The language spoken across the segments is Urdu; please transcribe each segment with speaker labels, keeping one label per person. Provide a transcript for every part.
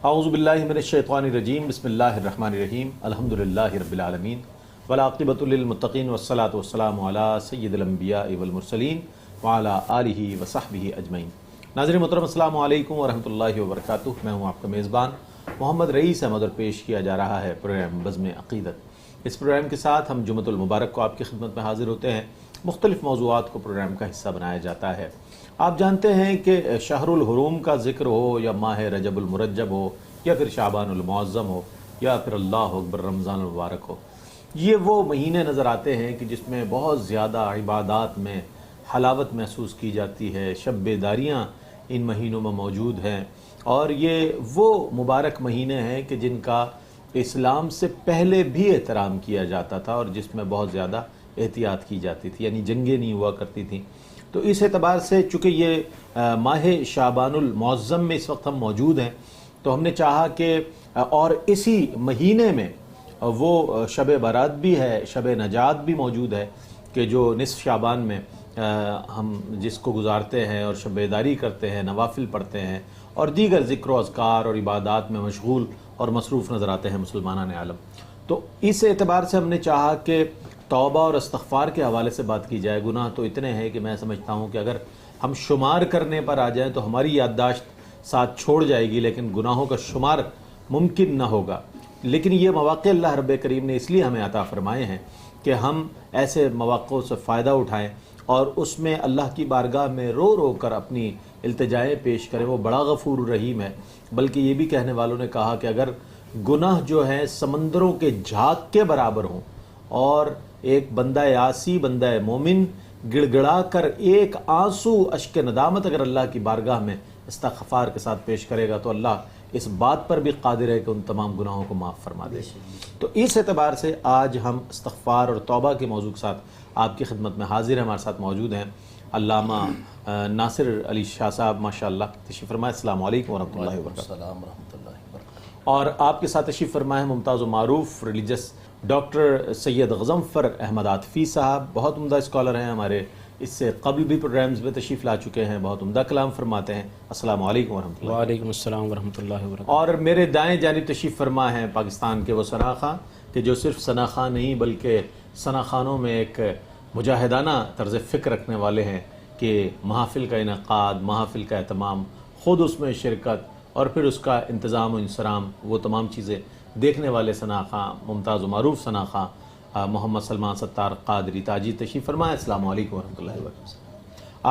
Speaker 1: اعوذ باللہ من الشیطان الرجیم بسم اللہ الرحمن الرحیم الحمدللہ رب العالمین والعاقبۃ للمتقین والصلاۃ والسلام علی سید الانبیاء والمرسلین وعلی آلہ وصحبہ اجمعین۔ ناظرین محترم السلام علیکم ورحمۃ اللہ وبرکاتہ۔ میں ہوں آپ کا میزبان محمد رئیس احمد اور پیش کیا جا رہا ہے پروگرام بزم عقیدت۔ اس پروگرام کے ساتھ ہم جمعۃ المبارک کو آپ کی خدمت میں حاضر ہوتے ہیں۔ مختلف موضوعات کو پروگرام کا حصہ بنایا جاتا ہے۔ آپ جانتے ہیں کہ شہر الحروم کا ذکر ہو یا ماہ رجب المرجب ہو یا پھر شعبان المعظم ہو یا پھر اللہ اکبر رمضان المبارک ہو، یہ وہ مہینے نظر آتے ہیں کہ جس میں بہت زیادہ عبادات میں حلاوت محسوس کی جاتی ہے۔ شب بیداریاں ان مہینوں میں موجود ہیں، اور یہ وہ مبارک مہینے ہیں کہ جن کا اسلام سے پہلے بھی احترام کیا جاتا تھا اور جس میں بہت زیادہ احتیاط کی جاتی تھی، یعنی جنگیں نہیں ہوا کرتی تھیں۔ تو اس اعتبار سے چونکہ یہ ماہ شعبان المعظم میں اس وقت ہم موجود ہیں، تو ہم نے چاہا کہ اور اسی مہینے میں وہ شب برات بھی ہے، شب نجات بھی موجود ہے کہ جو نصف شعبان میں ہم جس کو گزارتے ہیں اور شب بیداری کرتے ہیں، نوافل پڑھتے ہیں اور دیگر ذکر و اذکار اور عبادات میں مشغول اور مصروف نظر آتے ہیں مسلمانان عالم۔ تو اس اعتبار سے ہم نے چاہا کہ توبہ اور استغفار کے حوالے سے بات کی جائے۔ گناہ تو اتنے ہیں کہ میں سمجھتا ہوں کہ اگر ہم شمار کرنے پر آ جائیں تو ہماری یادداشت ساتھ چھوڑ جائے گی، لیکن گناہوں کا شمار ممکن نہ ہوگا۔ لیکن یہ مواقع اللہ رب کریم نے اس لیے ہمیں عطا فرمائے ہیں کہ ہم ایسے مواقعوں سے فائدہ اٹھائیں اور اس میں اللہ کی بارگاہ میں رو رو کر اپنی التجائیں پیش کریں۔ وہ بڑا غفور رحیم ہے۔ بلکہ یہ بھی کہنے والوں نے کہا کہ اگر گناہ جو ہیں سمندروں کے جھاگ کے برابر ہوں اور ایک بندہ عاصی، بندہ مومن گڑ گڑا کر ایک آنسو اشک ندامت اگر اللہ کی بارگاہ میں استغفار کے ساتھ پیش کرے گا تو اللہ اس بات پر بھی قادر ہے کہ ان تمام گناہوں کو معاف فرما دے۔ تو اس اعتبار سے آج ہم استغفار اور توبہ کے موضوع کے ساتھ آپ کی خدمت میں حاضر ہیں۔ ہمارے ساتھ موجود ہیں علامہ ناصر علی شاہ صاحب، ماشاءاللہ تشریف فرمائے۔ السلام علیکم ورحمۃ اللہ وبرکاتہ۔ اور آپ کے ساتھ تشریف فرمائے ہیں ممتاز و معروف ریلیجس ڈاکٹر سید غضنفر احمد عاطفی صاحب، بہت عمدہ اسکالر ہیں، ہمارے اس سے قبل بھی پروگرامز میں تشریف لا چکے ہیں، بہت عمدہ کلام فرماتے ہیں۔ السلام علیکم ورحمۃ اللہ۔
Speaker 2: وعلیکم السلام ورحمۃ اللہ وبرکاتہ۔
Speaker 1: اور میرے دائیں جانب تشریف فرما ہیں پاکستان کے وہ ثنا خاں کہ جو صرف ثنا خاں نہیں بلکہ ثنا خانوں میں ایک مجاہدانہ طرز فکر رکھنے والے ہیں کہ محافل کا انعقاد، محافل کا اہتمام، خود اس میں شرکت اور پھر اس کا انتظام و انصرام، وہ تمام چیزیں دیکھنے والے ثنا خاں، ممتاز و معروف ثنا خاں محمد سلمان ستار قادری تاجی تشریف فرمائے۔ السلام علیکم ورحمۃ اللہ وبرکاتہ۔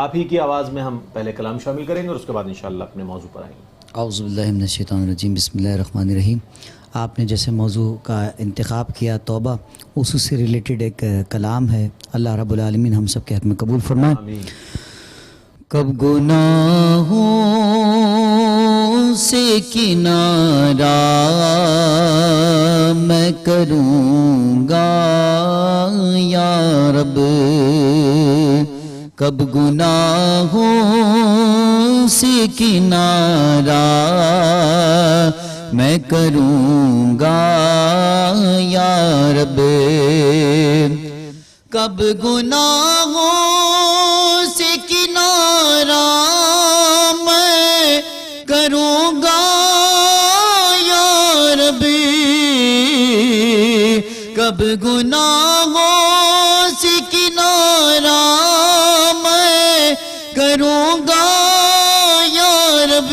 Speaker 1: آپ ہی کی آواز میں ہم پہلے کلام شامل کریں گے اور اس کے بعد انشاءاللہ اپنے موضوع پر آئیں گے۔
Speaker 3: اعوذ باللہ من الشیطان الرجیم، بسم اللہ الرحمن الرحیم۔ آپ نے جیسے موضوع کا انتخاب کیا توبہ، اس سے ریلیٹڈ ایک کلام ہے، اللہ رب العالمین ہم سب کے حق میں قبول فرمائے۔
Speaker 1: آمین۔
Speaker 3: کب گناہوں سے کنارہ میں کروں گا یا رب، کب گناہوں سے کنارہ میں کروں گا یا رب، کب گناہوں سے کنارہ میں کروں گا یا رب، کب گناہوں سے کنارہ میں کروں گا یا رب،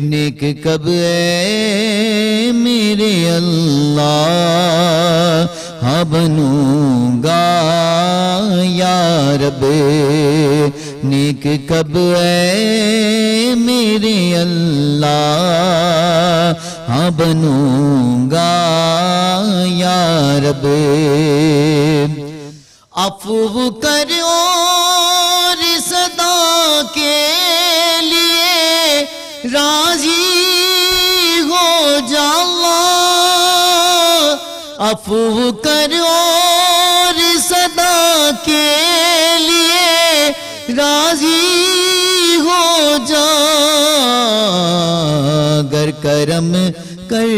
Speaker 3: نیک کب اے میرے اللہ بنوں گا یا رب، نیک کب اے میرے اللہ بنوں گا یا رب، عفو کر اور صدا کے لیے راضی ہو جا اللہ، عفو کر اور صدا کے لیے راضی ہو جا، گر کرم کر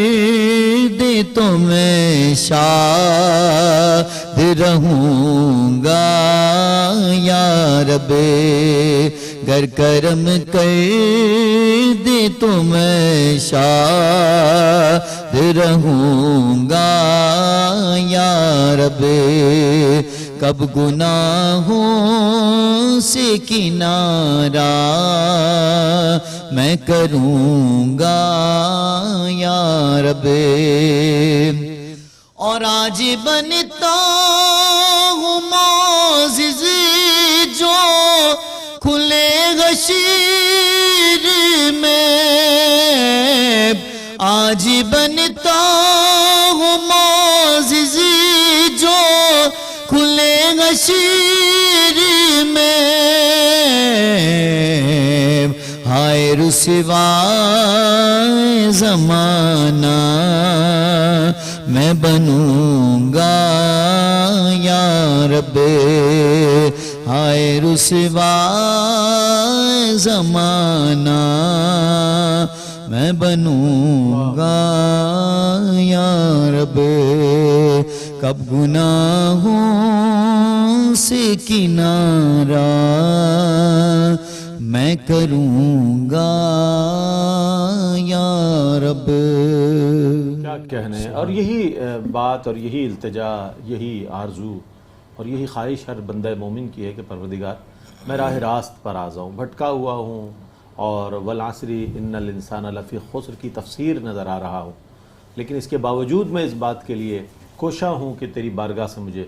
Speaker 3: دے تو میں شاد رہوں گا یا رب،
Speaker 4: گر کرم کر دے تو میں شاد رہوں گا یا رب، کب گناہوں سے کنارہ میں کروں گا یا رب، اور آج بنتا ہوں معزز جو کھلے غشیر میں، آج بنتا ہوں معزز جو کھلے غشیر میں، ہائے رسوائے زمانہ میں بنوں گا یا رب، ہائے رسوائے زمانہ میں بنوں گا یا رب، کب گناہوں سے کنارہ میں کروں گا یا رب۔
Speaker 1: کیا کہنے، اور یہی بات اور یہی التجا، یہی آرزو اور یہی خواہش ہر بندہ مومن کی ہے کہ پروردگار میں راہ راست پر آ جاؤں، بھٹکا ہوا ہوں اور والعصر ان الانسان لفی خسر کی تفسیر نظر آ رہا ہوں، لیکن اس کے باوجود میں اس بات کے لیے کوشاں ہوں کہ تیری بارگاہ سے مجھے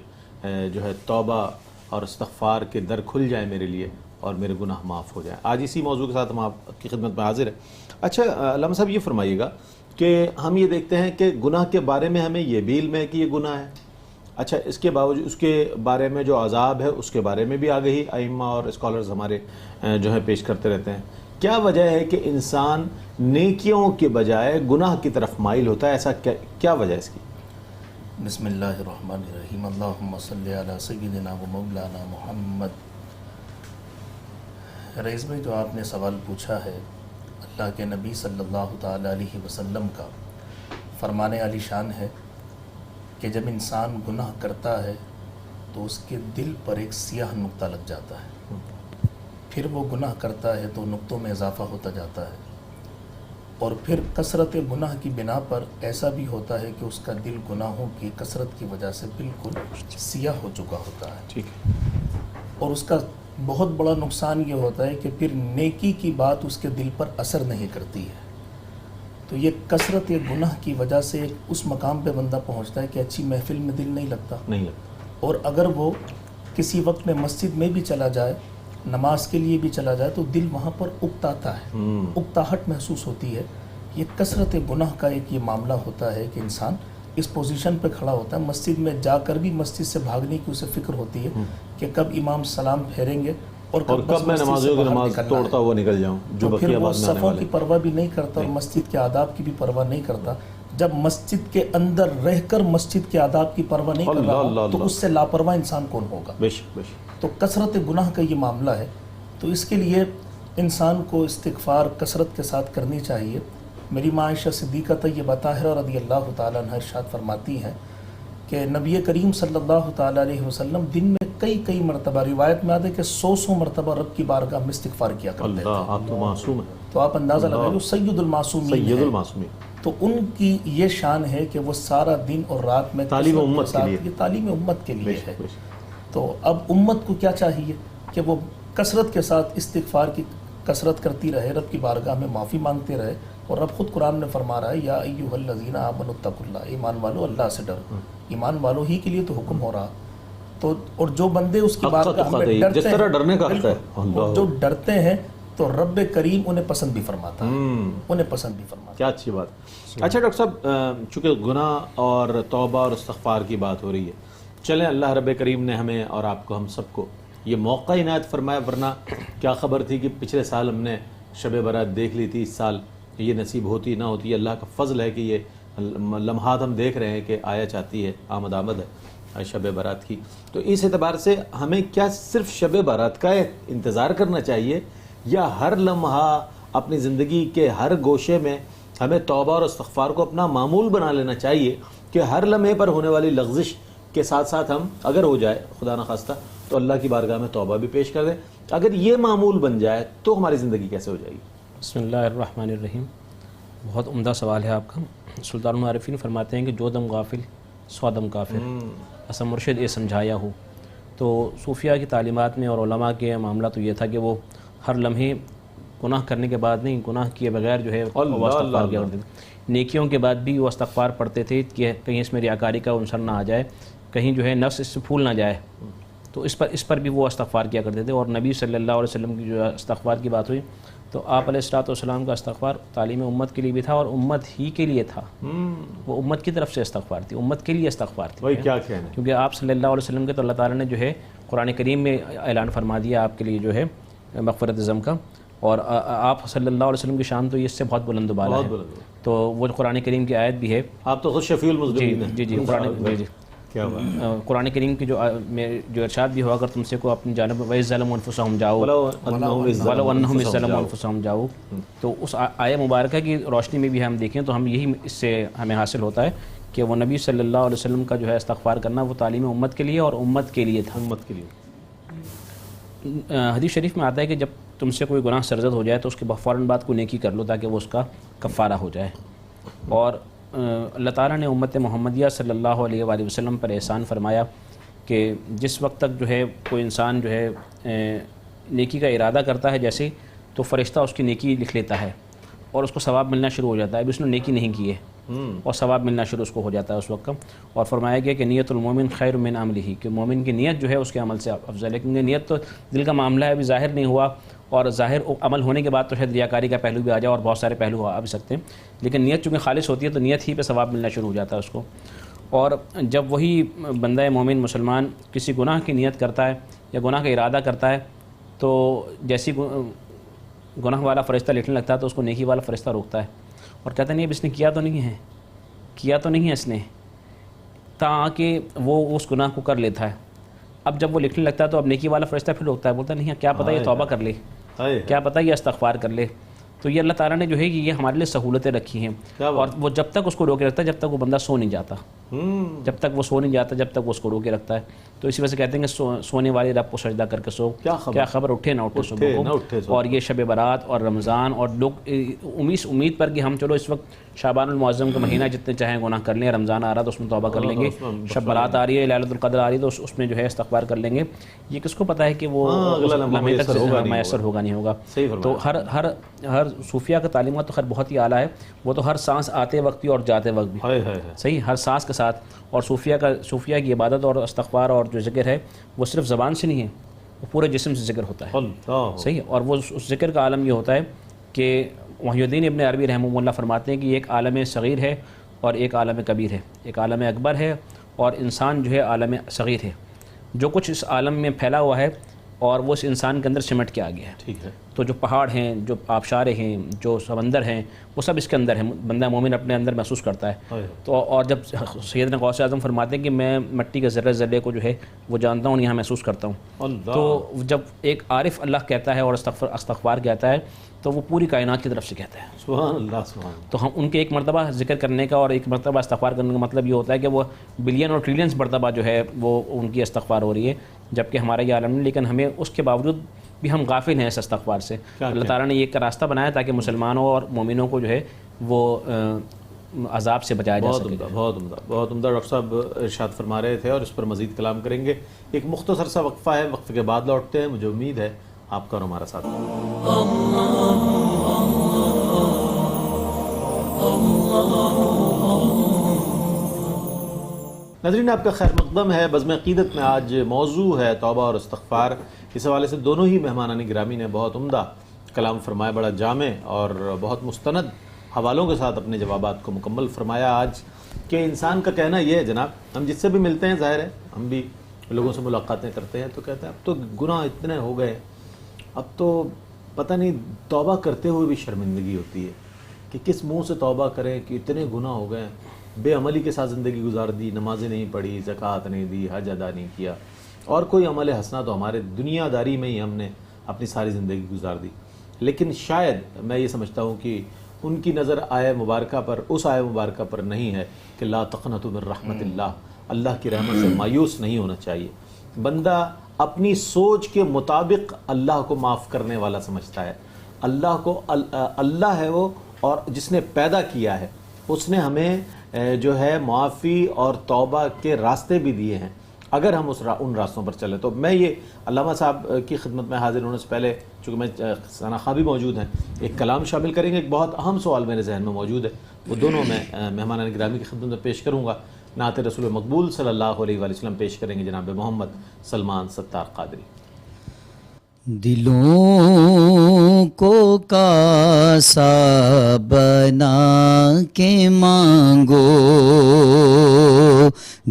Speaker 1: جو ہے توبہ اور استغفار کے در کھل جائیں میرے لیے اور میرے گناہ معاف ہو جائیں۔ آج اسی موضوع کے ساتھ ہم آپ کی خدمت میں حاضر ہیں۔ اچھا علامہ صاحب یہ فرمائیے گا کہ ہم یہ دیکھتے ہیں کہ گناہ کے بارے میں ہمیں یہ بھی علم ہے کہ یہ گناہ ہے، اچھا اس کے باوجود اس کے بارے میں جو عذاب ہے اس کے بارے میں بھی آگہی ائمہ اور اسکالرز ہمارے جو ہے پیش کرتے رہتے ہیں۔ کیا وجہ ہے کہ انسان نیکیوں کے بجائے گناہ کی طرف مائل ہوتا ہے؟ ایسا کیا وجہ ہے اس کی؟
Speaker 2: بسم اللہ الرحمن الرحیم، اللہم صلی علی سیدنا و مولانا محمد۔ رئیس بھائی، جو آپ نے سوال پوچھا ہے، اللہ کے نبی صلی اللہ تعالی علیہ وسلم کا فرمان عالی شان ہے کہ جب انسان گناہ کرتا ہے تو اس کے دل پر ایک سیاہ نقطہ لگ جاتا ہے، پھر وہ گناہ کرتا ہے تو نقطوں میں اضافہ ہوتا جاتا ہے، اور پھر کثرت گناہ کی بنا پر ایسا بھی ہوتا ہے کہ اس کا دل گناہوں کی کثرت کی وجہ سے بالکل سیاہ ہو چکا ہوتا ہے۔
Speaker 1: ٹھیک ہے۔
Speaker 2: اور اس کا بہت بڑا نقصان یہ ہوتا ہے کہ پھر نیکی کی بات اس کے دل پر اثر نہیں کرتی ہے۔ تو یہ کثرت گناہ کی وجہ سے اس مقام پہ بندہ پہنچتا ہے کہ اچھی محفل میں دل نہیں لگتا، اور اگر وہ کسی وقت میں مسجد میں بھی چلا جائے، نماز کے لیے بھی چلا جائے، تو دل وہاں پر اکتاتا ہے، اکتاہٹ محسوس ہوتی ہے۔ یہ کثرت گناہ کا ایک یہ معاملہ ہوتا ہے کہ انسان اس پوزیشن پہ کھڑا ہوتا ہے، مسجد میں جا کر بھی مسجد سے بھاگنے کی اسے فکر ہوتی ہے کہ کب امام سلام پھیریں گے اور کب
Speaker 1: میں نمازیوں کی نماز توڑتا ہوا نکل جاؤں، جو
Speaker 2: پھر
Speaker 1: بقیہ
Speaker 2: وہ
Speaker 1: بعد میں آنے
Speaker 2: صفوں
Speaker 1: والے
Speaker 2: کی پرواہ بھی نہیں کرتا اور مسجد کے آداب کی بھی پرواہ نہیں کرتا۔ جب مسجد کے اندر رہ کر مسجد کے آداب کی پرواہ نہیں کر رہا تو اس سے لاپرواہ انسان کون ہوگا؟
Speaker 1: بے شک۔
Speaker 2: تو کثرت گناہ کا یہ معاملہ ہے، تو اس کے لیے انسان کو استغفار کثرت کے ساتھ کرنی چاہیے۔ میری ماں عائشہ صدیقہ طیبہ طاہرہ رضی اللہ تعالیٰ عنہ ارشاد فرماتی ہیں کہ نبی کریم صلی اللہ تعالیٰ علیہ وسلم دن میں کئی مرتبہ، روایت میں آتا ہے کہ 100 مرتبہ رب کی بارگاہ میں استغفار کیا کرتے تھے۔
Speaker 1: آپ تو معصوم ہیں،
Speaker 2: تو آپ اندازہ لگائیں، سید المعصومین ہیں۔ تو ان کی یہ شان ہے کہ وہ سارا دن اور رات میں
Speaker 1: تعلیم امت کے لیے،
Speaker 2: یہ تعلیم امت کے لیے ہے۔ تو اب امت کو کیا چاہیے کہ وہ کثرت کے ساتھ استغفار کی کثرت کرتی رہے، رب کی بارگاہ میں معافی مانگتے رہے، اور رب خود قرآن میں فرما رہا ہے یا ایھا الذین آمنوا اتقوا اللہ، ایمان والو اللہ سے ڈرو۔ ایمان والوں ہی کے لیے تو حکم ہو رہا۔ تو اور جو بندے اس کی بارگاہ میں ڈرتے
Speaker 1: جس طرح ڈرنے کا حق ہے،
Speaker 2: جو ڈرتے ہیں تو رب کریم انہیں پسند بھی فرماتا ہے، انہیں پسند بھی فرماتا ہے۔
Speaker 1: کیا اچھی بات۔ اچھا ڈاکٹر صاحب، چونکہ گناہ اور توبہ اور استغفار کی بات ہو رہی ہے، چلیں اللہ رب کریم نے ہمیں اور آپ کو، ہم سب کو یہ موقع عنایت فرمایا، ورنہ کیا خبر تھی کہ پچھلے سال ہم نے شب برات دیکھ لی تھی، اس سال یہ نصیب ہوتی نہ ہوتی۔ اللہ کا فضل ہے کہ یہ لمحات ہم دیکھ رہے ہیں کہ آیا چاہتی ہے، آمد ہے شب برات کی۔ تو اس اعتبار سے ہمیں کیا صرف شب برات کا انتظار کرنا چاہیے، یا ہر لمحہ اپنی زندگی کے ہر گوشے میں ہمیں توبہ اور استغفار کو اپنا معمول بنا لینا چاہیے کہ ہر لمحے پر ہونے والی لغزش کے ساتھ ساتھ ہم اگر ہو جائے خدا نخواستہ تو اللہ کی بارگاہ میں توبہ بھی پیش کر دیں. اگر یہ معمول بن جائے تو ہماری زندگی کیسے ہو جائے گی؟
Speaker 5: بسم اللہ الرحمن الرحیم. بہت عمدہ سوال ہے آپ کا. سلطان العارفین فرماتے ہیں کہ جو دم غافل سو دم کافر، ایسا مرشد یہ سمجھایا ہو. تو صوفیہ کی تعلیمات میں اور علماء کے معاملہ تو یہ تھا کہ وہ ہر لمحے گناہ کرنے کے بعد نہیں، گناہ کیے بغیر جو ہے وہ استغفار کیا کرتے تھے. نیکیوں کے بعد بھی وہ استغفار پڑھتے تھے کہ کہیں اس میں ریاکاری کا عنصر نہ آ جائے، کہیں جو ہے نفس اس سے پھول نہ جائے. تو اس پر بھی وہ استغفار کیا کرتے تھے. اور نبی صلی اللہ علیہ وسلم کی جو استغفار کی بات ہوئی تو آپ علیہ الصلوۃ والسلام کا استغفار تعلیم امت کے لیے بھی تھا اور امت ہی کے لیے تھا. وہ امت کی طرف سے استغفار تھی، امت کے لیے استغفار تھی.
Speaker 1: وہی کیا کہنا ہے،
Speaker 5: کیونکہ آپ صلی اللہ علیہ وسلم کے تو اللہ تعالیٰ نے جو ہے قرآن کریم میں اعلان فرما دیا آپ کے لیے جو ہے مغفرت ذنب کا. اور آپ صلی اللہ علیہ وسلم کی شان تو یہ اس سے بہت بلند و بالا ہے. تو وہ قرآن کریم کی آیت بھی ہے.
Speaker 1: آپ تو خود شفیع المذنبین ہیں.
Speaker 5: جی
Speaker 1: کیا بات.
Speaker 5: قرآن کریم کی جو ارشاد بھی ہوا، اگر تم سے کو اپنی جانب وَإِذْ ظَلَمُوا أَنفُسَهُمْ جاؤ وَلَوْ أَنَّهُمْ إِذْ ظَلَمُوا أَنفُسَهُمْ جاؤ. تو اس آیہ مبارکہ کی روشنی میں بھی ہم دیکھیں تو ہم یہی اس سے ہمیں حاصل ہوتا ہے کہ وہ نبی صلی اللہ علیہ وسلم کا جو ہے استغفار کرنا وہ تعلیم امت کے لیے اور امت کے لیے تھا.
Speaker 1: امت کے لیے.
Speaker 5: حدیث شریف میں آتا ہے کہ جب تم سے کوئی گناہ سرزد ہو جائے تو اس کے فوراً بعد کو نیکی کر لو تاکہ وہ اس کا کفارہ ہو جائے. اور اللہ تعالیٰ نے امت محمدیہ صلی اللہ علیہ وآلہ وسلم پر احسان فرمایا کہ جس وقت تک جو ہے کوئی انسان جو ہے نیکی کا ارادہ کرتا ہے جیسے تو فرشتہ اس کی نیکی لکھ لیتا ہے اور اس کو ثواب ملنا شروع ہو جاتا ہے. ابھی اس نے نیکی نہیں کی ہے اور ثواب ملنا شروع اس کو ہو جاتا ہے اس وقت کا. اور فرمایا گیا کہ نیت المومن خیر من عملہ، کہ مومن کی نیت جو ہے اس کے عمل سے افضل ہے. کیونکہ نیت تو دل کا معاملہ ہے، ابھی ظاہر نہیں ہوا اور ظاہر عمل ہونے کے بعد تو شاید ریاکاری کا پہلو بھی آ جائے اور بہت سارے پہلو آ بھی سکتے ہیں. لیکن نیت چونکہ خالص ہوتی ہے تو نیت ہی پہ ثواب ملنا شروع ہو جاتا ہے اس کو. اور جب وہی بندہ مومن مسلمان کسی گناہ کی نیت کرتا ہے یا گناہ کا ارادہ کرتا ہے تو جیسی گناہ والا فرشتہ لکھنے لگتا ہے تو اس کو نیکی والا فرشتہ روکتا ہے اور کہتا نہیں اب اس نے کیا تو نہیں ہے اس نے، تاکہ وہ اس گناہ کو کر لیتا ہے. اب جب وہ لکھنے لگتا ہے تو اب نیکی والا فرشتہ پھر روکتا ہے، بولتا نہیں کیا پتہ یہ توبہ کر لے، کیا پتہ یہ استغفار کر لے. تو یہ اللہ تعالیٰ نے جو ہے کہ یہ ہمارے لیے سہولتیں رکھی ہیں. اور وہ جب تک اس کو روکے رکھتا ہے جب تک وہ بندہ سو نہیں جاتا، جب تک وہ سو نہیں جاتا جب تک وہ اس کو روکے رکھتا ہے. تو اسی وجہ سے کہتے ہیں کہ سونے والے رب کو سجدہ کر کے سو، کیا خبر اٹھے نہ اٹھے صبح کو. اور یہ شب برات اور رمضان اور لوگ امید پر کہ ہم چلو اس وقت شعبان المعظم کا مہینہ جتنے چاہیں گناہ کر لیں، رمضان آ رہا تو اس میں توبہ کر لیں گے، شب برات آ رہی ہے، لیلۃ القدر آ رہی ہے تو اس میں جو ہے استغفار کر لیں گے. یہ کس کو پتہ ہے کہ وہ لمحے تک میسر ہوگا نہیں ہوگا. تو ہر صوفیہ کا تعلیمات تو خیر بہت ہی اعلیٰ ہے. وہ تو ہر سانس آتے وقت بھی اور جاتے وقت بھی صحیح، ہر سانس کے ساتھ. اور صوفیہ کی عبادت اور استغفار اور جو ذکر ہے وہ صرف زبان سے نہیں ہے، وہ پورے جسم سے ذکر ہوتا ہے صحیح. اور وہ اس ذکر کا عالم یہ ہوتا ہے کہ محی الدین ابن عربی رحمہ اللہ فرماتے ہیں کہ ایک عالم صغیر ہے اور ایک عالم کبیر ہے، ایک عالم اکبر ہے اور انسان جو ہے عالم صغیر ہے. جو کچھ اس عالم میں پھیلا ہوا ہے اور وہ اس انسان کے اندر سمٹ کے آ گیا ہے. ٹھیک ہے. تو جو پہاڑ ہیں، جو آبشاریں ہیں، جو سمندر ہیں، وہ سب اس کے اندر ہیں. بندہ مومن اپنے اندر محسوس کرتا ہے. تو اور جب سیدنا غوث اعظم فرماتے ہیں کہ میں مٹی کے ذرے ذرے کو جو ہے وہ جانتا ہوں، یہاں محسوس کرتا ہوں. تو جب ایک عارف اللہ کہتا ہے اور استغفار کہتا ہے تو وہ پوری کائنات کی طرف سے کہتا ہے. سبحان اللہ سبحان اللہ. تو ہم ان کے ایک مرتبہ ذکر کرنے کا اور ایک مرتبہ استغفار کرنے کا مطلب یہ ہوتا ہے کہ وہ بلین اور ٹریلینز مرتبہ جو ہے وہ ان کی استغفار ہو رہی ہے، جبکہ ہمارا یہ عالم نہیں. لیکن ہمیں اس کے باوجود بھی ہم غافل ہیں اس استغفار سے. اللہ تعالیٰ نے یہ ایک راستہ بنایا تاکہ مسلمانوں اور مومنوں کو جو ہے وہ عذاب سے بچایا جا سکے.
Speaker 1: بہت عمدہ ڈاکٹر صاحب ارشاد فرما رہے تھے اور اس پر مزید کلام کریں گے. ایک مختصر سا وقفہ ہے، وقفے کے بعد لوٹتے ہیں. مجھے امید ہے آپ کا اور ہمارا ساتھ. ناظرین آپ کا خیر مقدم ہے. بزم عقیدت میں آج موضوع ہے توبہ اور استغفار. اس حوالے سے دونوں ہی مہمانان گرامی نے بہت عمدہ کلام فرمایا، بڑا جامع اور بہت مستند حوالوں کے ساتھ اپنے جوابات کو مکمل فرمایا. آج کہ انسان کا کہنا یہ ہے جناب، ہم جس سے بھی ملتے ہیں، ظاہر ہے ہم بھی لوگوں سے ملاقاتیں کرتے ہیں تو کہتے ہیں اب تو گناہ اتنے ہو گئے، اب تو پتہ نہیں توبہ کرتے ہوئے بھی شرمندگی ہوتی ہے کہ کس منہ سے توبہ کریں کہ اتنے گناہ ہو گئے. بے عملی کے ساتھ زندگی گزار دی، نمازیں نہیں پڑھی، زکوٰۃ نہیں دی، حج ادا نہیں کیا، اور کوئی عمل حسنہ تو ہمارے دنیا داری میں ہی ہم نے اپنی ساری زندگی گزار دی. لیکن شاید میں یہ سمجھتا ہوں کہ ان کی نظر آئے مبارکہ پر، اس آئے مبارکہ پر نہیں ہے کہ لا تقنطوا من رحمت اللہ، اللہ کی رحمت سے مایوس نہیں ہونا چاہیے. بندہ اپنی سوچ کے مطابق اللہ کو معاف کرنے والا سمجھتا ہے. اللہ کو اللہ ہے وہ، اور جس نے پیدا کیا ہے اس نے ہمیں جو ہے معافی اور توبہ کے راستے بھی دیے ہیں اگر ہم ان راستوں پر چلیں. تو میں یہ علامہ صاحب کی خدمت میں حاضر ہونے سے پہلے، چونکہ میں ثنا خواہ بھی موجود ہیں، ایک کلام شامل کریں گے. ایک بہت اہم سوال میرے ذہن میں موجود ہے، وہ دونوں میں مہمانان گرامی کی خدمت میں پیش کروں گا. نعت رسول مقبول صلی اللہ علیہ وآلہ وسلم پیش کریں گے جناب محمد سلمان ستار قادری.
Speaker 4: دلوں کو کاسا بنا کے مانگو،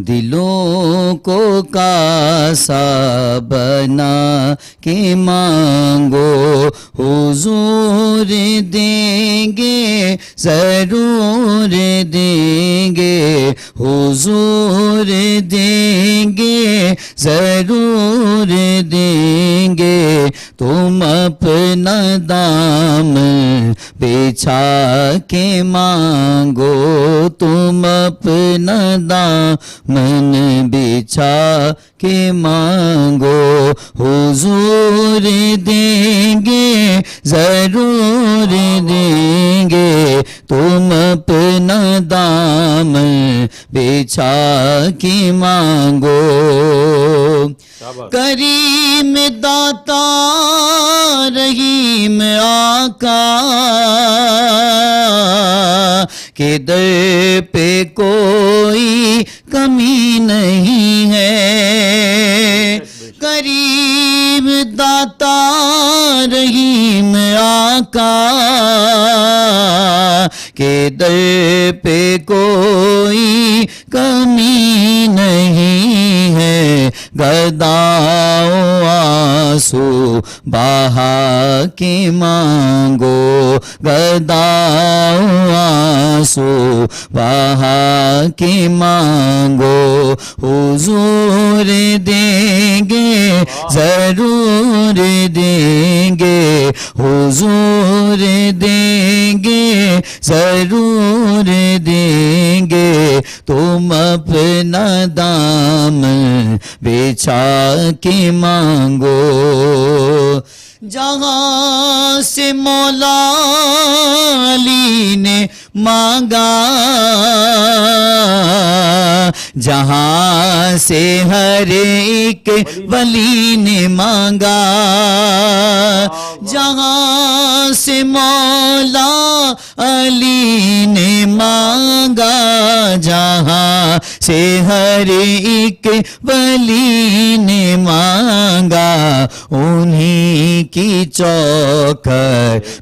Speaker 4: دلوں کو کاسا بنا کے مانگو، حضور دیں گے ضرور دیں گے، حضور دیں گے ضرور دیں گے. تم اپنا دام بچھا کے مانگو، تم اپنا دامن بچھا کے مانگو، حضور دیں گے ضرور دیں گے. تم اپنا دامن بچھا کے مانگو. کریم داتا رحیم آقا کے در پہ کوئی کمی نہیں ہے. کریم داتا رحیم آقا کے در پہ کوئی کمی نہیں ہے. گداؤں آنسو بہا کے مانگو، گداؤں آنسو بہا کے مانگو، حضور دیں گے ضرور دیں گے، حضور دیں گے ضرور دیں گے. تم اپنا دامن بچھا کے مانگو. جہاں سے مولا علی نے مانگا، جہاں سے ہر ایک ولی نے مانگا، جہاں سے مولا علی نے مانگا، جہاں سے ہر ایک ولی نے مانگا، انہی کی چوکھٹ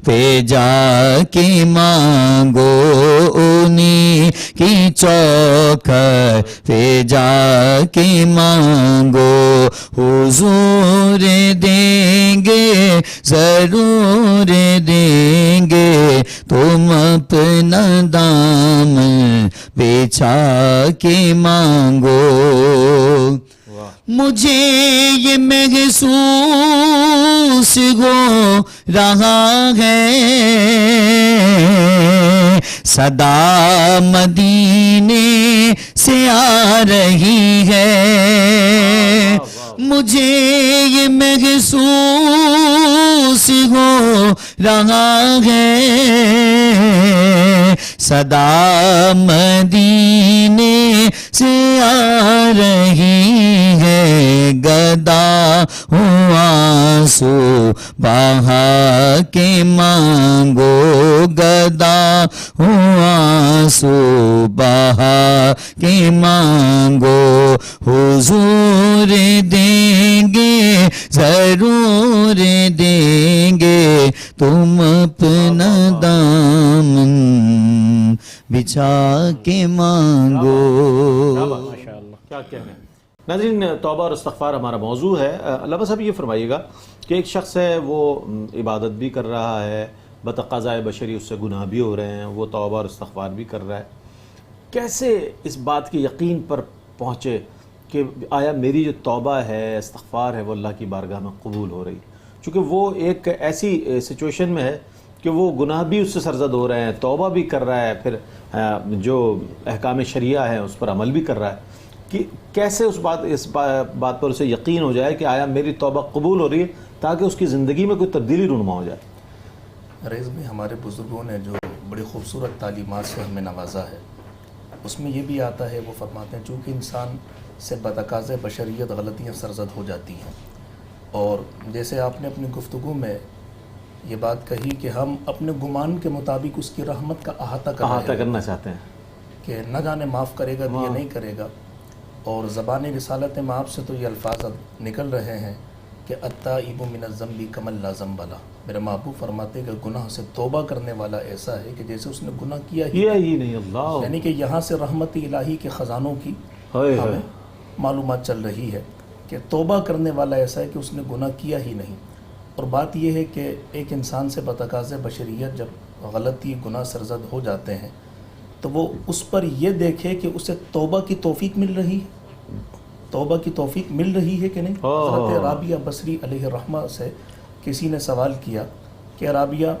Speaker 4: پہ جا کے مانگو، انہی کی چوکھٹ پہ جا کے مانگو، حضور دیں گے ضرور دیں گے. تم اپنا دامن بچھا کے مانگو. مجھے یہ محسوس ہو رہا ہے صدا مدینے سے آ رہی ہے، مجھے یہ محسوس ہو رہا ہے صدا مدینے سے آ رہی ہے. گدا ہوں آنسو بہا کے مانگو، گدا ہوں آنسو بہا کے مانگو، حضور دیں گے ضرور دیں گے. تم اپنا دامن بچھا کے مانگو.
Speaker 1: کیا کہنا ہے ناظرین. توبہ اور استغفار ہمارا موضوع ہے. علامہ صاحب یہ فرمائیے گا کہ ایک شخص ہے وہ عبادت بھی کر رہا ہے، بتقاضائے بشری اس سے گناہ بھی ہو رہے ہیں، وہ توبہ اور استغفار بھی کر رہا ہے، کیسے اس بات کے یقین پر پہنچے کہ آیا میری جو توبہ ہے استغفار ہے وہ اللہ کی بارگاہ میں قبول ہو رہی؟ چونکہ وہ ایک ایسی سچویشن میں ہے کہ وہ گناہ بھی اس سے سرزد ہو رہے ہیں، توبہ بھی کر رہا ہے، پھر جو احکام شریعہ ہیں اس پر عمل بھی کر رہا ہے. کہ کیسے اس بات پر اسے یقین ہو جائے کہ آیا میری توبہ قبول ہو رہی ہے، تاکہ اس کی زندگی میں کوئی تبدیلی رونما ہو جائے؟
Speaker 2: ریز میں ہمارے بزرگوں نے جو بڑی خوبصورت تعلیمات سے ہمیں نوازا ہے، اس میں یہ بھی آتا ہے، وہ فرماتے ہیں چونکہ انسان سے بتقاض بشریت غلطیاں سرزد ہو جاتی ہیں، اور جیسے آپ نے اپنی گفتگو میں یہ بات کہی کہ ہم اپنے گمان کے مطابق اس کی رحمت کا احاطہ
Speaker 1: کرنا چاہتے ہیں
Speaker 2: کہ نہ جانے معاف کرے گا کہ یہ نہیں کرے گا، اور زبان رسالت مآب سے تو یہ الفاظ نکل رہے ہیں کہ التائب من الذنب کمن لا ذنب لہ، میرے محبوب فرماتے ہیں کہ گناہ سے توبہ کرنے والا ایسا ہے کہ جیسے اس نے گناہ کیا ہی
Speaker 1: نہیں۔ اللہ،
Speaker 2: یعنی کہ یہاں سے رحمت الہی کے خزانوں کی ہمیں معلومات چل رہی ہے کہ توبہ کرنے والا ایسا ہے کہ اس نے گناہ کیا ہی نہیں۔ اور بات یہ ہے کہ ایک انسان سے بتقاض بشریت جب غلطی گناہ سرزد ہو جاتے ہیں تو وہ اس پر یہ دیکھے کہ اسے توبہ کی توفیق مل رہی ہے، توبہ کی توفیق مل رہی ہے کہ نہیں۔ حضرت رابعہ بصری علیہ الرحمہ سے کسی نے سوال کیا کہ رابعہ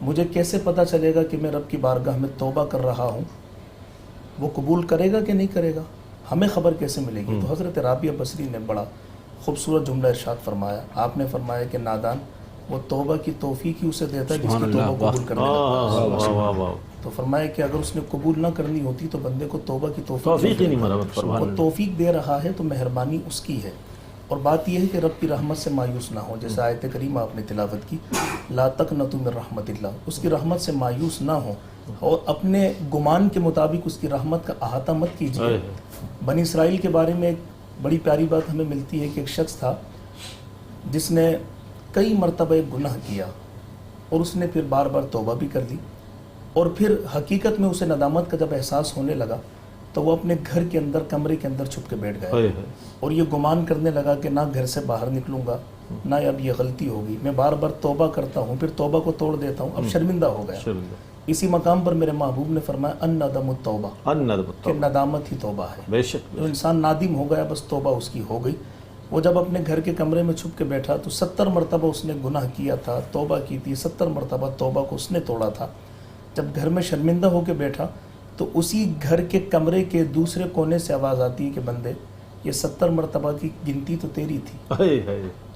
Speaker 2: مجھے کیسے پتہ چلے گا کہ میں رب کی بارگاہ میں توبہ کر رہا ہوں، وہ قبول کرے گا کہ نہیں کرے گا، ہمیں خبر کیسے ملے گی؟ تو حضرت رابعہ بصری نے بڑا خوبصورت جملہ ارشاد فرمایا، آپ نے فرمایا کہ نادان وہ توبہ کی توفیق ہی اسے دیتا ہے جس کی توبہ قبول کرنے لگتا ہے۔ تو فرمایا کہ اگر اس نے قبول نہ کرنی ہوتی تو بندے کو توبہ کی توفیق ہی نہیں، وہ توفیق دے رہا ہے تو مہربانی اس کی ہے۔ اور بات یہ ہے کہ رب کی رحمت سے مایوس نہ ہو، جیسے آیت کریمہ آپ نے تلاوت کی لا تقنطوا من رحمت اللہ، اس کی رحمت سے مایوس نہ ہو اور اپنے گمان کے مطابق اس کی رحمت کا احاطہ مت کیجیے۔ بنی اسرائیل کے بارے میں ایک بڑی پیاری بات ہمیں ملتی ہے کہ ایک شخص تھا جس نے کئی مرتبہ ایک گناہ کیا اور اس نے پھر بار بار توبہ بھی کر لی، اور پھر حقیقت میں اسے ندامت کا جب احساس ہونے لگا تو وہ اپنے گھر کے اندر کمرے کے اندر چھپ کے بیٹھ گیا اور یہ گمان کرنے لگا کہ نہ گھر سے باہر نکلوں گا، نہ اب یہ غلطی ہوگی، میں بار بار توبہ کرتا ہوں پھر توبہ کو توڑ دیتا ہوں، اب شرمندہ ہو گیا۔ اسی مقام پر میرے محبوب نے فرمایا الندم التوبہ، کہ ندامت ہی توبہ ہے۔
Speaker 1: بے شک
Speaker 2: جو انسان نادم ہو گیا بس توبہ اس کی ہو گئی۔ وہ جب اپنے گھر کے کمرے میں چھپ کے بیٹھا تو 70 مرتبہ اس نے گناہ کیا تھا، توبہ کی تھی، 70 مرتبہ توبہ کو اس نے توڑا تھا۔ جب گھر میں شرمندہ ہو کے بیٹھا تو اسی گھر کے کمرے کے دوسرے کونے سے آواز آتی ہے کہ بندے یہ 70 مرتبہ کی گنتی تو تیری تھی،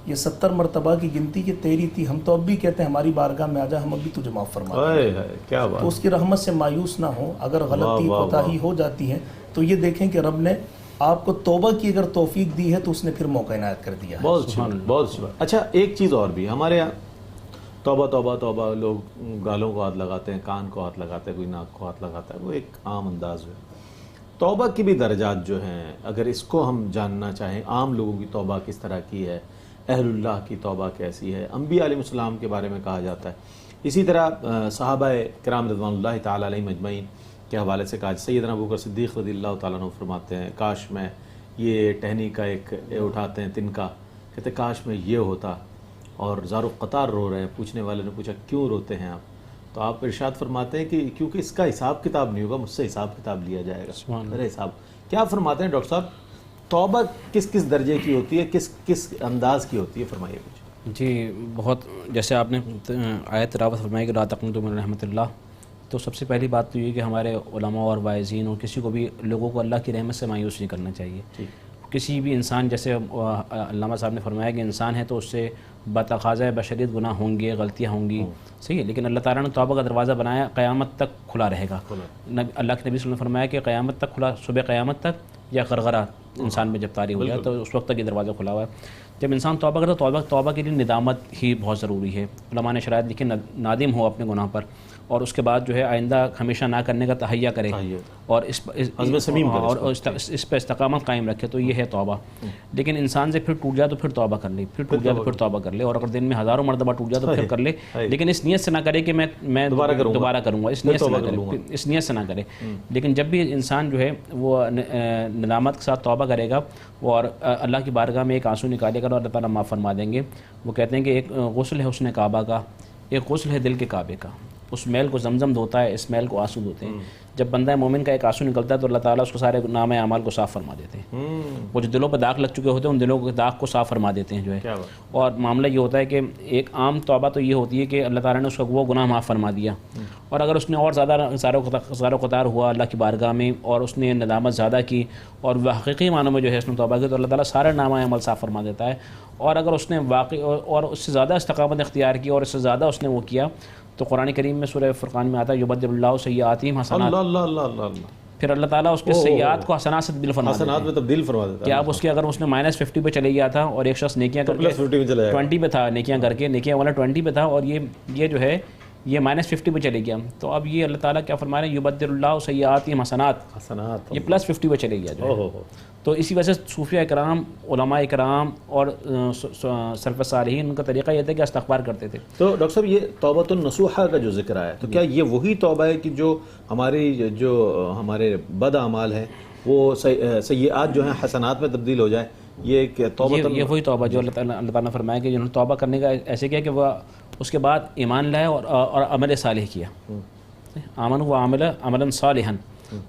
Speaker 2: یہ 70 مرتبہ کی گنتی کی تیری تھی، ہم تو اب بھی کہتے ہیں ہماری بارگاہ میں آ جا، ہم اب بھی تجھے معاف فرما دیں۔ تو اس کی رحمت سے مایوس نہ ہو، اگر غلطی کوتاہی ہو جاتی ہے تو یہ دیکھیں کہ رب نے آپ کو توبہ کی اگر توفیق دی ہے تو اس نے پھر موقع عنایت کر دیا ہے۔
Speaker 1: بہت اچھی بات۔ اچھا ایک چیز اور بھی، ہمارے یہاں توبہ توبہ توبہ لوگ گالوں کو ہاتھ لگاتے ہیں، کان کو ہاتھ لگاتے ہیں، کوئی ناک کو ہاتھ لگاتا ہے، وہ ایک عام انداز ہے۔ توبہ کی بھی درجات جو ہیں، اگر اس کو ہم جاننا چاہیں عام لوگوں کی توبہ کس طرح کی ہے، اہل اللہ کی توبہ کیسی ہے، انبیاء علیہ السلام کے بارے میں کہا جاتا ہے، اسی طرح صحابہ کرام رضوان اللہ تعالیٰ علیہم اجمعین کے حوالے سے کہا، سیدنا ابوبکر صدیق رضی اللہ تعالیٰ عنہ فرماتے ہیں کاش میں یہ ٹہنی کا ایک اٹھاتے ہیں تنکا، کہتے ہیں کاش میں یہ ہوتا، اور زار و قطار رو رہے ہیں۔ پوچھنے والے نے پوچھا کیوں روتے ہیں آپ؟ تو آپ ارشاد فرماتے ہیں کہ کیونکہ اس کا حساب کتاب نہیں ہوگا، مجھ سے حساب کتاب لیا جائے گا، میرا حساب۔ کیا فرماتے ہیں ڈاکٹر صاحب، توبہ کس کس درجے کی ہوتی ہے، کس کس انداز کی ہوتی ہے، فرمائیے کچھ۔
Speaker 5: جی بہت، جیسے آپ نے آیت تلاوت فرمائی کہ لا تقنطوا من رحمت اللہ، تو سب سے پہلی بات تو یہ کہ ہمارے علماء اور واعظین اور کسی کو بھی لوگوں کو اللہ کی رحمت سے مایوس نہیں کرنا چاہیے۔ کسی بھی انسان، جیسے علامہ صاحب نے فرمایا کہ انسان ہے تو اس سے بتقاضۂ بشریت گناہ ہوں گے، غلطیاں ہوں گی، صحیح ہے، لیکن اللہ تعالیٰ نے توبہ کا دروازہ بنایا، قیامت تک کھلا رہے گا۔ اللہ کے نبی صلی اللہ علیہ وسلم نے فرمایا کہ قیامت تک کھلا، صبح قیامت تک یا غرغرہ انسان میں جب طاری ہو جائے تو اس وقت تک یہ دروازہ کھلا ہوا ہے۔ جب انسان توبہ کرتا ہے، توبہ کے لیے ندامت ہی بہت ضروری ہے۔ علماء نے شرائط لکھی نادم ہو اپنے گناہ پر، اور اس کے بعد جو ہے آئندہ ہمیشہ نہ کرنے کا تہیہ کرے اور اس پہ استقامت قائم رکھے، تو یہ ہے توبہ۔ لیکن انسان سے پھر ٹوٹ جائے تو پھر توبہ کر لے، پھر ٹوٹ جائے تو پھر توبہ کر لے، اور اگر دن میں ہزاروں مرتبہ ٹوٹ جائے تو پھر کر لے، لیکن اس نیت سے نہ کرے کہ میں دوبارہ کروں گا، اس نیت سے نہ کرے، اس نیت سے نہ کرے۔ لیکن جب بھی انسان جو ہے وہ ندامت کے ساتھ توبہ کرے گا اور اللہ کی بارگاہ میں ایک آنسو نکالے گا اور اللہ تعالیٰ معاف فرما دیں گے۔ وہ کہتے ہیں کہ ایک غسل ہے حسن کعبہ کا، ایک غسل ہے دل کے کعبے کا۔ اس میل کو زمزم دھوتا ہے، اس میل کو آنسو دھوتے ہیں. جب بندہ مومن کا ایک آنسو نکلتا ہے تو اللہ تعالیٰ اس کو سارے نام اعمال کو صاف فرما دیتے ہیں. وہ جو دلوں پہ داغ لگ چکے ہوتے ہیں ان دلوں کے داغ کو صاف فرما دیتے ہیں جو ہے. اور معاملہ یہ ہوتا ہے کہ ایک عام توبہ تو یہ ہوتی ہے کہ اللہ تعالیٰ نے اس کو وہ گناہ معاف فرما دیا، اور اگر اس نے اور زیادہ زار و قطار ہوا اللہ کی بارگاہ میں اور اس نے ندامت زیادہ کی اور وہ حقیقی معنوں میں جو ہے اس نے توبہ کی تو اللہ تعالیٰ سارے نامہ عمل صاف فرما دیتا ہے. اور اگر اس نے واقعی اور اس سے زیادہ استقامت اختیار کی اور اس سے زیادہ اس نے وہ کیا تو قرآن کریم میں سورہ فرقان میں آتا ہے یبدل اللہ سیئاتہم حسنات. پھر اللہ تعالیٰ اس کے سیئات کو حسنات سے تبدیل فرما دیتا ہے.
Speaker 1: حسنات میں تبدیل فرما دیتا ہے
Speaker 5: کہ آپ اس کے اگر اس نے -50 پہ چلے گیا تھا اور ایک شخص نیکیاں کر کے 20 پہ تھا، نیکیاں کر کے نیکیاں والا 20 پہ تھا اور یہ جو ہے یہ -50 پہ چلے گیا، تو اب یہ اللہ تعالیٰ کیا فرما رہے ہیں یبدل اللہ سیئاتہم حسنات، یہ +50 پہ چلے گیا جو ہے. تو اسی وجہ سے صوفیہ کرام، علماء کرام اور سلف صالحین ان کا طریقہ یہ تھا کہ استغفار کرتے تھے.
Speaker 1: تو ڈاکٹر صاحب یہ توبۃ النصوحہ کا جو ذکر آیا تو کیا یہ وہی توبہ ہے کہ جو ہمارے بد اعمال ہیں وہ سیئات جو ہیں حسنات میں تبدیل ہو جائے؟ یہ
Speaker 5: یہ وہی توبہ جو اللہ تعالیٰ نے فرمایا کہ جنہوں نے توبہ کرنے کا ایسے کیا کہ وہ اس کے بعد ایمان لائے اور عمل صالح کیا، آمن و عملا صالحا،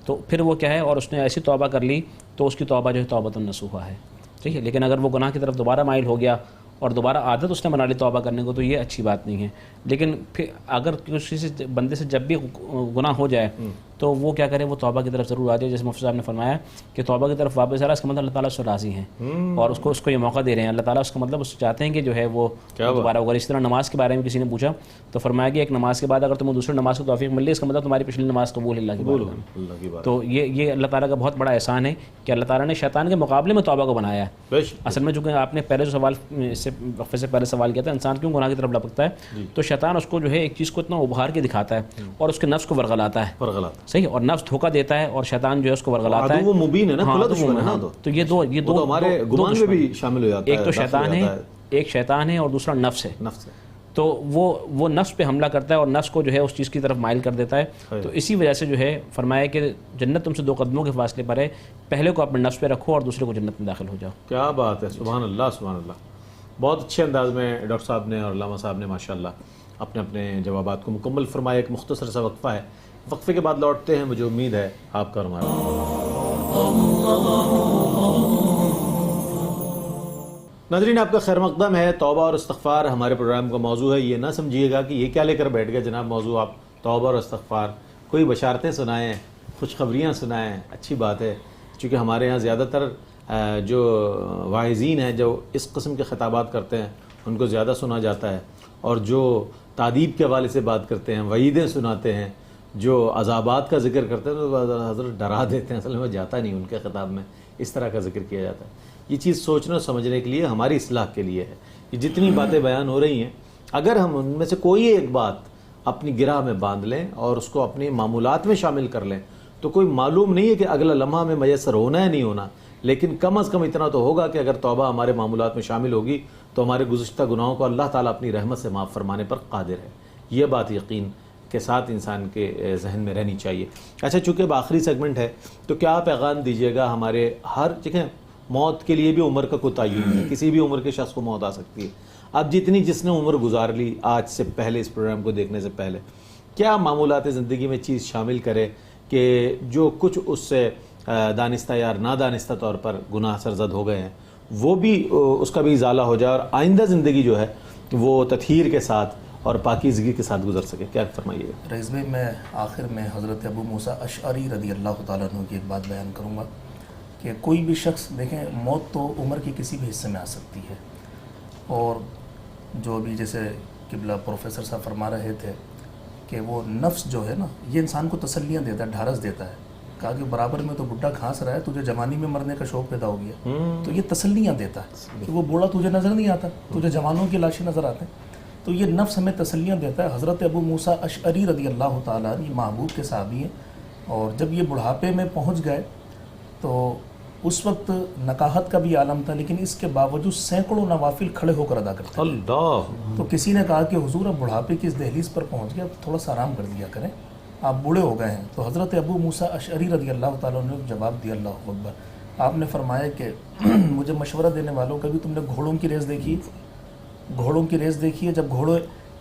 Speaker 5: تو پھر وہ کیا ہے اور اس نے ایسی توبہ کر لی تو اس کی توبہ جو ہے توبۃ النصوحہ ہے. ٹھیک ہے، لیکن اگر وہ گناہ کی طرف دوبارہ مائل ہو گیا اور دوبارہ عادت اس نے بنا لی توبہ کرنے کو تو یہ اچھی بات نہیں ہے. لیکن پھر اگر کسی بندے سے جب بھی گناہ ہو جائے تو وہ کیا کرے، وہ توبہ کی طرف ضرور آ جائے. جیسے مفتی صاحب نے فرمایا کہ توبہ کی طرف واپس آ رہا ہے اس کا مطلب اللہ تعالیٰ اس سے راضی ہیں اور اس کو یہ موقع دے رہے ہیں. اللہ تعالیٰ اس کا مطلب اس سے چاہتے ہیں کہ جو ہے وہ دوبارہ ہوگا. اس طرح نماز کے بارے میں کسی نے پوچھا تو فرمایا کہ ایک نماز کے بعد اگر تمہیں دوسری نماز کو توفیق مل لی اس کا مطلب تمہاری پچھلی نماز قبول ہے اللہ کی بات. تو یہ اللہ تعالیٰ کا بہت بڑا احسان ہے کہ اللہ تعالیٰ نے شیطان کے مقابلے میں توبہ کو بنایا ہے. اصل میں چونکہ آپ نے پہلے جو سوال اس سے وقفے سے پہلے سوال کیا تھا انسان کیوں گناہ کی طرف لپکتا ہے، تو شیطان اس کو جو ہے ایک چیز کو اتنا ابھار کے دکھاتا ہے اور اس کے نفس کو ورغلاتا ہے. صحیح، اور نفس دھوکہ دیتا ہے اور شیطان جو ہے اس کو ورغلاتا ہے.
Speaker 1: وہ مبین ہے نا، کھلا دشمن ہے نا.
Speaker 5: تو یہ دو
Speaker 1: ہمارے گمان میں بھی شامل ہو جاتا ہے.
Speaker 5: ایک تو شیطان ہے اور دوسرا نفس ہے. تو وہ نفس پہ حملہ کرتا ہے اور نفس کو جو ہے اس چیز کی طرف مائل کر دیتا ہے. تو اسی وجہ سے جو ہے فرمایا کہ جنت تم سے 2 قدموں کے فاصلے پر ہے، پہلے کو اپنے نفس پہ رکھو اور دوسرے کو جنت میں داخل ہو جاؤ.
Speaker 1: کیا بات ہے، سبحان اللہ سبحان اللہ. بہت اچھے انداز میں ڈاکٹر صاحب نے اور علامہ صاحب نے ماشاءاللہ اپنے جوابات کو مکمل فرمایا. ایک مختصر سا وقفہ ہے، وقفے کے بعد لوٹتے ہیں. مجھے امید ہے آپ کا اور ہمارا. ناظرین آپ کا خیر مقدم ہے. توبہ اور استغفار ہمارے پروگرام کا موضوع ہے. یہ نہ سمجھیے گا کہ یہ کیا لے کر بیٹھ گئے جناب موضوع آپ توبہ اور استغفار. کوئی بشارتیں سنائیں، خوشخبریاں سنائیں، اچھی بات ہے. چونکہ ہمارے ہاں زیادہ تر جو واعظین ہیں جو اس قسم کے خطابات کرتے ہیں ان کو زیادہ سنا جاتا ہے، اور جو تعدیب کے حوالے سے بات کرتے ہیں، وعیدیں سناتے ہیں، جو عذابات کا ذکر کرتے ہیں تو حضرت ڈرا دیتے ہیں. اصل میں جاتا نہیں ان کے خطاب میں اس طرح کا ذکر کیا جاتا ہے. یہ چیز سوچنے اور سمجھنے کے لیے، ہماری اصلاح کے لیے ہے. یہ جتنی باتیں بیان ہو رہی ہیں اگر ہم ان میں سے کوئی ایک بات اپنی گرہ میں باندھ لیں اور اس کو اپنی معمولات میں شامل کر لیں تو کوئی معلوم نہیں ہے کہ اگلا لمحہ میں میسر ہونا ہے نہیں ہونا، لیکن کم از کم اتنا تو ہوگا کہ اگر توبہ ہمارے معمولات میں شامل ہوگی تو ہمارے گزشتہ گناہوں کو اللہ تعالیٰ اپنی رحمت سے معاف فرمانے پر قادر ہے. یہ بات یقین کے ساتھ انسان کے ذہن میں رہنی چاہیے. اچھا، چونکہ اب آخری سیگمنٹ ہے تو کیا پیغام دیجیے گا ہمارے ہر جگہ؟ موت کے لیے بھی عمر کا کوئی تعین نہیں ہے، کسی بھی عمر کے شخص کو موت آ سکتی ہے. اب جس نے عمر گزار لی آج سے پہلے، اس پروگرام کو دیکھنے سے پہلے، کیا معمولات زندگی میں چیز شامل کرے کہ جو کچھ اس سے دانستہ یا نادانستہ طور پر گناہ سرزد ہو گئے ہیں وہ بھی اس کا بھی ازالہ ہو جائے اور آئندہ زندگی جو ہے وہ تطہیر کے ساتھ اور پاکیزگی کے ساتھ گزر سکے؟ کیا فرمائیے گا؟
Speaker 2: رئیس بھائی، میں آخر میں حضرت ابو موسیٰ اشعری رضی اللہ تعالیٰ عنہ کی ایک بات بیان کروں گا کہ کوئی بھی شخص دیکھیں، موت تو عمر کے کسی بھی حصے میں آ سکتی ہے، اور جو بھی جیسے قبلہ پروفیسر صاحب فرما رہے تھے کہ وہ نفس جو ہے نا یہ انسان کو تسلیاں دیتا ہے، ڈھارس دیتا ہے. کہا کہ برابر میں تو بڈھا کھانس رہا ہے، تجھے جوانی میں مرنے کا شوق پیدا ہو گیا، تو یہ تسلیاں دیتا ہے کہ وہ بوڑھا تجھے نظر نہیں آتا، تجھے جوانوں کی لاشیں نظر آتے ہیں. تو یہ نفس ہمیں تسلیاں دیتا ہے. حضرت ابو موسیٰ اشعری رضی اللہ تعالیٰ عنہ یہ محبوب کے صحابی ہیں، اور جب یہ بڑھاپے میں پہنچ گئے تو اس وقت نکاحت کا بھی عالم تھا، لیکن اس کے باوجود سینکڑوں نوافل کھڑے ہو کر ادا کرتے تھے.
Speaker 1: اللہ.
Speaker 2: تو کسی نے کہا کہ حضور اب بڑھاپے کی اس دہلیز پر پہنچ گئے، اب تھوڑا سا آرام کر دیا کریں، آپ بوڑھے ہو گئے ہیں. تو حضرت ابو موسیٰ اشعری رضی اللہ تعالیٰ نے جواب دیا، اللہ اکبر. آپ نے فرمایا کہ مجھے مشورہ دینے والوں کا بھی تم نے گھوڑوں کی ریس دیکھی؟ گھوڑوں کی ریس دیکھی ہے، جب گھوڑے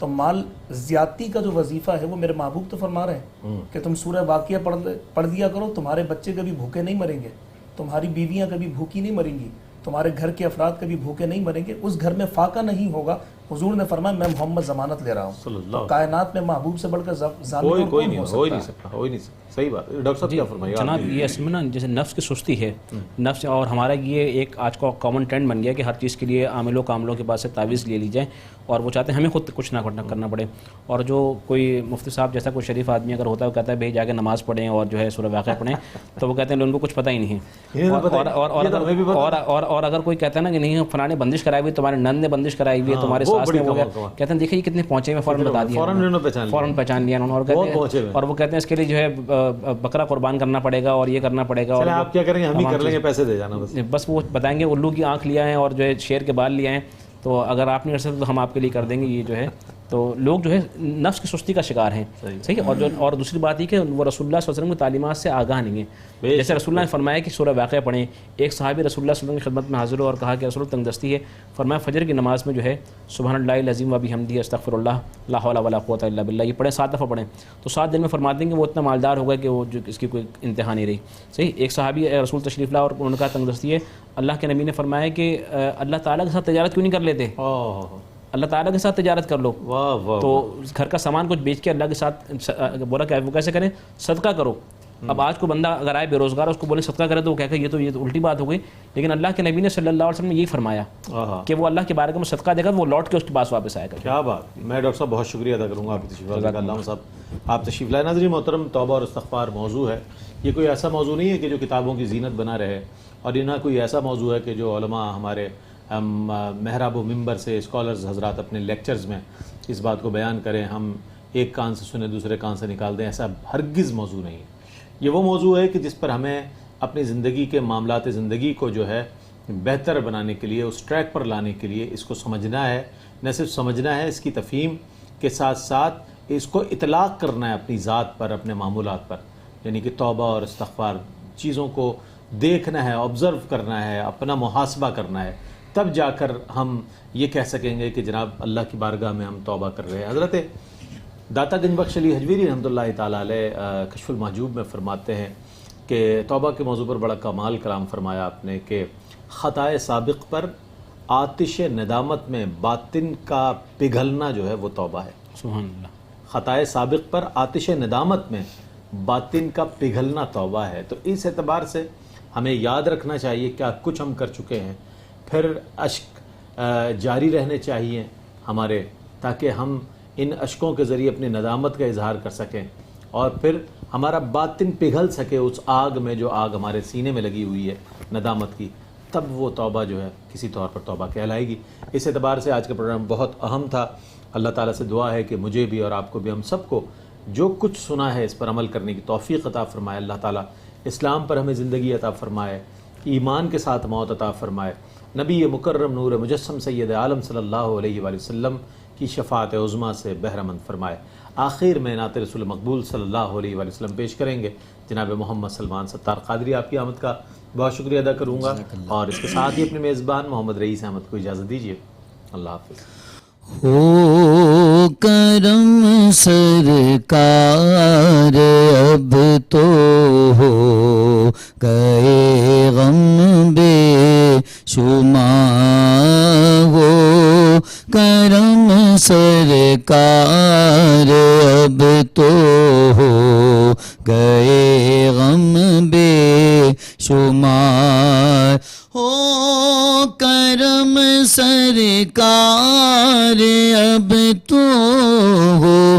Speaker 2: تو مال زیادتی کا جو وظیفہ ہے وہ میرے محبوب تو فرما رہے ہیں کہ تم سورہ واقعہ پڑھ دیا کرو، تمہارے بچے کبھی بھوکے نہیں مریں گے، تمہاری بیویاں کبھی بھوکی نہیں مریں گی، تمہارے گھر کے افراد کبھی بھوکے نہیں مریں گے، اس گھر میں فاقہ نہیں ہوگا۔ حضور نے فرمایا میں محمد ضمانت لے رہا ہوں، تو کائنات میں محبوب سے بڑھ کر ضامن
Speaker 1: کوئی
Speaker 2: کون
Speaker 1: نہیں ہو ہی نہیں سکتا۔ صحیح بات۔ ڈاکٹر صاحب کیا فرمائیے
Speaker 5: جناب؟ یہ اصل میں نا جیسے نفس کی سستی ہے، نفس، اور ہمارا یہ ایک آج کا کامن ٹرینڈ بن گیا کہ ہر چیز کے لیے عاملوں کاملوں کے پاس سے تعویذ لے لی جائے، اور وہ چاہتے ہیں ہمیں خود کچھ نہ کرنا پڑے۔ اور جو کوئی مفتی صاحب جیسا کوئی شریف آدمی اگر ہوتا ہے وہ کہتا ہے بھائی جا کے نماز پڑھیں اور جو ہے سورہ واقعہ پڑھیں، تو وہ کہتے ہیں ان کو کچھ پتہ ہی نہیں ہے۔ اور اگر کوئی کہتا ہے نا کہ نہیں فلاں نے بندش کرائی ہوئی، تمہارے نند نے بندش کرائی ہوئی ہے، تمہارے ساس نے، وہ کہتے ہیں دیکھیے یہ کتنے پہنچے ہوئے، فوراً بتا دیا، فوراً پہچان لیا انہوں نے، اور وہ کہتے ہیں اس کے لیے جو ہے بکرا قربان کرنا پڑے گا اور یہ کرنا پڑے گا، اور
Speaker 1: آپ کیا کریں گے؟ ہم ہی کر لیں گے، پیسے دے جانا
Speaker 5: بس وہ بتائیں گے الو کی آنکھ لیا ہے اور جو ہے شیر کے بال لیا ہیں، تو اگر آپ نہیں کر سکتے تو ہم آپ کے لیے کر دیں گے۔ یہ جو ہے تو لوگ جو ہے نفس کی سستی کا شکار ہیں، صحیح ہے۔ اور دوسری بات یہ کہ وہ رسول اللہ صلی اللہ علیہ وسلم کی تعلیمات سے آگاہ نہیں ہیں۔ جیسے رسول اللہ نے فرمایا کہ سورہ واقعہ پڑھیں، ایک صحابی رسول اللہ صلی اللہ علیہ وسلم کی خدمت میں حاضر ہو اور کہا کہ رسول اللہ تنگ دستی ہے، فرمایا فجر کی نماز میں جو ہے سبحان اللہ العظیم و بحمدہ استغفر اللہ لا حول ولا قوت الا باللہ، یہ پڑھیں 7 دفعہ پڑھیں، تو 7 دن میں فرما دیں گے وہ اتنا مالدار ہوگا کہ وہ جو اس کی کوئی انتہا نہیں رہی، صحیح۔ ایک صحابی رسول تشریف لا اور انہوں نے کہا تنگ دستی ہے، اللہ کے نبی نے فرمایا کہ اللہ تعالیٰ کے ساتھ تجارت کیوں نہیں کر لیتے؟ اللہ تعالیٰ کے ساتھ تجارت کر لو، تو گھر کا سامان کچھ بیچ کے اللہ کے ساتھ بولا کہ وہ کیسے کریں؟ صدقہ کرو۔ اب آج کو بندہ اگر آئے بے روزگار اس کو بولے صدقہ کرے تو وہ کہے کہ یہ تو الٹی بات ہو گئی، لیکن اللہ کے نبی نے صلی اللہ علیہ وسلم نے یہی فرمایا کہ وہ اللہ کے بارگاہ میں صدقہ دے گا، وہ لوٹ کے اس کے پاس واپس آئے گا۔
Speaker 1: کیا بات! میں ڈاکٹر صاحب بہت شکریہ ادا کروں گا آپ کی تشریف لانے کا۔ علامہ صاحب آپ تشریف لائے۔ ناظرین محترم، توبہ اور استغفار موضوع ہے، یہ کوئی ایسا موضوع نہیں ہے کہ جو کتابوں کی زینت بنا رہے، اور یہ نہ کوئی ایسا موضوع ہے کہ جو علماء ہمارے محراب و ممبر سے اسکالرز حضرات اپنے لیکچرز میں اس بات کو بیان کریں، ہم ایک کان سے سنیں دوسرے کان سے نکال دیں، ایسا ہرگز موضوع نہیں ہے۔ یہ وہ موضوع ہے کہ جس پر ہمیں اپنی زندگی کے معاملات زندگی کو جو ہے بہتر بنانے کے لیے، اس ٹریک پر لانے کے لیے اس کو سمجھنا ہے، نہ صرف سمجھنا ہے، اس کی تفہیم کے ساتھ ساتھ اس کو اطلاق کرنا ہے اپنی ذات پر، اپنے معمولات پر، یعنی کہ توبہ اور استغفار، چیزوں کو دیکھنا ہے، آبزرو کرنا ہے، اپنا محاسبہ کرنا ہے، تب جا کر ہم یہ کہہ سکیں گے کہ جناب اللہ کی بارگاہ میں ہم توبہ کر رہے ہیں۔ حضرت داتا گنج بخش علی حجویری رحمۃ اللہ تعالیٰ علیہ کشف المحجوب میں فرماتے ہیں کہ توبہ کے موضوع پر بڑا کمال کلام فرمایا آپ نے کہ خطائے سابق پر آتش ندامت میں باطن کا پگھلنا جو ہے وہ توبہ ہے۔
Speaker 5: سبحان اللہ۔
Speaker 1: خطائے سابق پر آتش ندامت میں باطن کا پگھلنا توبہ ہے۔ تو اس اعتبار سے ہمیں یاد رکھنا چاہیے کیا کچھ ہم کر چکے ہیں، پھر اشک جاری رہنے چاہیے ہمارے، تاکہ ہم ان اشکوں کے ذریعے اپنی ندامت کا اظہار کر سکیں، اور پھر ہمارا باطن پگھل سکے اس آگ میں جو آگ ہمارے سینے میں لگی ہوئی ہے ندامت کی، تب وہ توبہ جو ہے کسی طور پر توبہ کہلائے گی۔ اس اعتبار سے آج کا پروگرام بہت اہم تھا۔ اللہ تعالیٰ سے دعا ہے کہ مجھے بھی اور آپ کو بھی، ہم سب کو جو کچھ سنا ہے اس پر عمل کرنے کی توفیق عطا فرمائے۔ اللہ تعالیٰ اسلام پر ہمیں زندگی عطا فرمائے، ایمان کے ساتھ موت عطا فرمائے، نبی مکرم نور مجسم سید عالم صلی اللہ علیہ وآلہ وسلم کی شفاعت عظمیٰ سے بہرہ مند فرمائے۔ آخر میں نعت رسول مقبول صلی اللہ علیہ وآلہ وسلم پیش کریں گے۔ جناب محمد سلمان ستار قادری، آپ کی آمد کا بہت شکریہ ادا کروں گا، اور اس کے ساتھ ہی اپنے میزبان محمد رئیس احمد کو اجازت دیجیے۔ اللہ حافظ۔
Speaker 4: ہو کرم سرکار اب تو ہو گئے غم بے شمار، ہو کرم سرکار اب تو ہو گئے غم بے شمار، ہو کرم سرکار اب تو ہو